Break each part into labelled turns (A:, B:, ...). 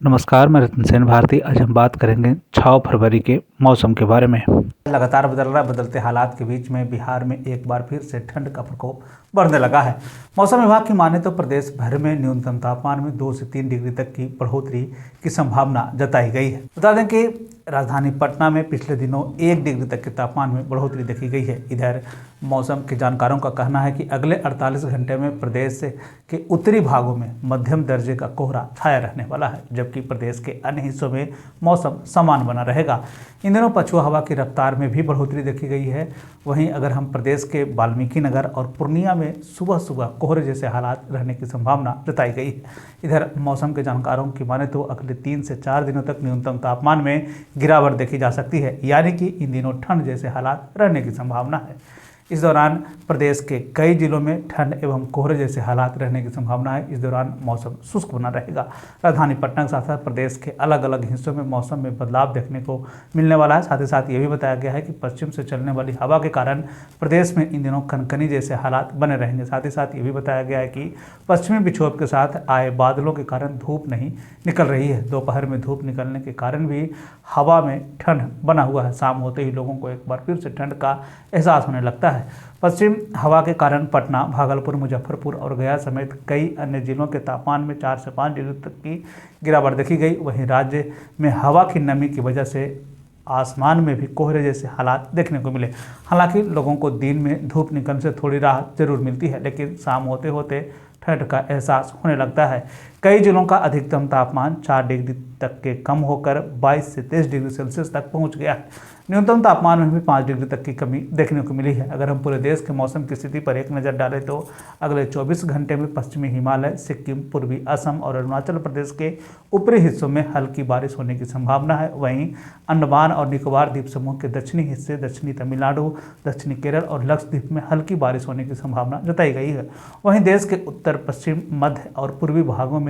A: नमस्कार, मैं रतन सेन भारती। आज हम बात करेंगे 6 फरवरी के मौसम के बारे में। लगातार बदलते हालात के बीच में बिहार में एक बार फिर से ठंड का प्रकोप बढ़ने लगा है। मौसम विभाग की माने तो प्रदेश भर में न्यूनतम तापमान में 2 से 3 डिग्री तक की बढ़ोतरी की संभावना जताई गई है। बता दें कि राजधानी पटना में पिछले दिनों 1 डिग्री तक के तापमान में बढ़ोतरी देखी गई है। इधर मौसम के जानकारों का कहना है कि अगले 48 घंटे में प्रदेश के उत्तरी भागों में मध्यम दर्जे का कोहरा छाया रहने वाला है, जबकि प्रदेश के अन्य हिस्सों में मौसम समान बना रहेगा। इन दिनों पछुआ हवा की रफ्तार में भी बढ़ोतरी देखी गई है। वहीं अगर हम प्रदेश के वाल्मीकि नगर और पूर्णिया में सुबह सुबह कोहरे जैसे हालात रहने की संभावना जताई गई है। इधर मौसम के जानकारों की माने तो अगले 3 से 4 दिनों तक न्यूनतम तापमान में गिरावट देखी जा सकती है, यानी कि इन दिनों ठंड जैसे हालात रहने की संभावना है। इस दौरान प्रदेश के कई जिलों में ठंड एवं कोहरे जैसे हालात रहने की संभावना है। इस दौरान मौसम शुष्क बना रहेगा। राजधानी पटना के साथ साथ प्रदेश के अलग अलग हिस्सों में मौसम में बदलाव देखने को मिलने वाला है। साथ ही साथ ये भी बताया गया है कि पश्चिम से चलने वाली हवा के कारण प्रदेश में इन दिनों कनकनी जैसे हालात बने रहेंगे। साथ ही साथ ये भी बताया गया है कि पश्चिमी विक्षोभ के साथ आए बादलों के कारण धूप नहीं निकल रही है। दोपहर में धूप निकलने के कारण भी हवा में ठंड बना हुआ है। शाम होते ही लोगों को एक बार फिर से ठंड का एहसास होने लगता है। पश्चिम हवा के कारण पटना, भागलपुर, मुजफ्फरपुर और गया समेत कई अन्य जिलों के तापमान में 4 से 5 डिग्री तक की गिरावट देखी गई। वहीं राज्य में हवा की नमी की वजह से आसमान में भी कोहरे जैसे हालात देखने को मिले। हालांकि लोगों को दिन में धूप निकलने से थोड़ी राहत जरूर मिलती है, लेकिन शाम होते होते ठंड का एहसास होने लगता है। कई जिलों का अधिकतम तापमान 4 डिग्री तक के कम होकर 22 से 23 डिग्री सेल्सियस तक पहुंच गया है। न्यूनतम तापमान में भी 5 डिग्री तक की कमी देखने को मिली है। अगर हम पूरे देश के मौसम की स्थिति पर एक नज़र डालें तो अगले 24 घंटे में पश्चिमी हिमालय, सिक्किम, पूर्वी असम और अरुणाचल प्रदेश के ऊपरी हिस्सों में हल्की बारिश होने की संभावना है। वहीं अंडमान और निकोबार द्वीप समूह के दक्षिणी हिस्से, दक्षिणी तमिलनाडु, दक्षिणी केरल और लक्षद्वीप में हल्की बारिश होने की संभावना जताई गई है। वहीं देश के उत्तर, पश्चिम, मध्य और पूर्वी भागों में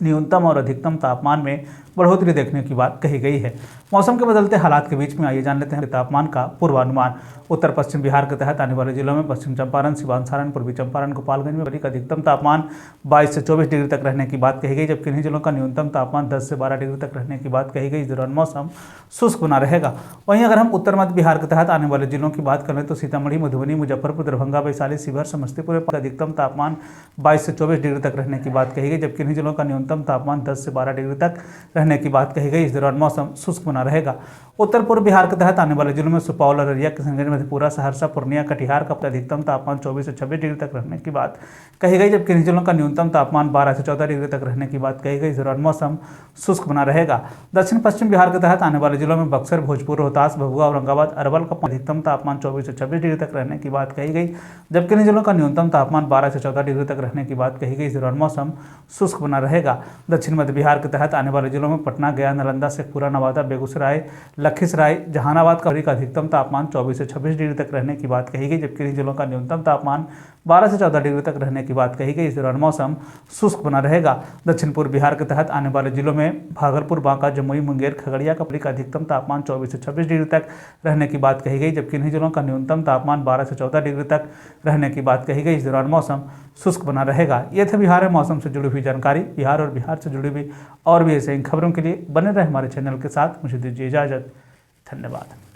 A: न्यूनतम और अधिकतम तापमान में बढ़ोतरी देखने की बात कही गई है। मौसम के बदलते हालात के बीच में आइए जान लेते हैं तापमान का पूर्वानुमान। उत्तर पश्चिम बिहार के तहत आने वाले जिलों में पश्चिम चंपारण, सिवान, सारण, पूर्वी चंपारण, गोपालगंज में का अधिकतम तापमान 22 से 24 डिग्री तक रहने की बात कही गई, जबकि इन्हीं जिलों का न्यूनतम तापमान 10 से 12 डिग्री तक रहने की बात कही गई। इस दौरान मौसम शुष्क बना रहेगा। वहीं अगर हम उत्तर मध्य बिहार के तहत आने वाले जिलों की बात करें तो सीतामढ़ी, मधुबनी, मुजफ्फरपुर, दरभंगा, वैशाली, शिवहर, समस्तीपुर में अधिकतम तापमान 22 से 24 डिग्री तक रहने की बात कही गई, जबकि इन्हीं जिलों का न्यूनतम तापमान 10 से 12 डिग्री तक रहने की बात कही गई। इस दौरान मौसम शुष्क बना रहेगा। उत्तर पूर्व बिहार के तहत आने वाले जिलों में सुपौल, अररिया, किशनगंज, मधेपुरा, सहरसा, पूर्णिया, कटिहार का अधिकतम तापमान 24 से 26 डिग्री तक रहने की बात कही गई, जबकि इन जिलों का न्यूनतम तापमान 12 से 14 डिग्री तक रहने की बात कही गई। इस दौरान मौसम शुष्क बना रहेगा। दक्षिण पश्चिम बिहार के तहत आने वाले जिलों में बक्सर, भोजपुर, रोहतास, भभुआ, औरंगाबाद, अरवल का अधिकतम तापमान 24 से 26 डिग्री तक रहने की बात कही गई, जबकि इन जिलों का न्यूनतम तापमान 12 से 14 डिग्री तक रहने की बात कही गई। इस दौरान मौसम शुष्क बना रहेगा। दक्षिण मध्य बिहार के तहत आने वाले जिलों में पटना, गया, नालंदा, शेखपुरा, नवादा, बेगूसराय, लखीसराय, जहानाबाद का अधिकतम तापमान 24 से 26 डिग्री तक रहने की बात कही गई, जबकि इन जिलों का न्यूनतम तापमान 12 से 14 डिग्री तक रहने की बात कही गई। इस दौरान मौसम शुष्क बना रहेगा। दक्षिण पूर्व बिहार के तहत आने वाले जिलों में भागलपुर, बांका, जमुई, मुंगेर, खगड़िया का अधिकतम तापमान 24 से 26 डिग्री तक रहने की बात कही गई, जबकि इन्हीं जिलों का न्यूनतम तापमान 12 से 14 डिग्री तक रहने की बात कही गई। इस दौरान मौसम शुष्क बना रहेगा। ये थे बिहार में मौसम से जुड़ी हुई जानकारी। बिहार और बिहार से जुड़ी हुई और भी ऐसे खबरों के लिए बने रहे हमारे चैनल के साथ। मुझे दीजिए इजाजत। धन्यवाद।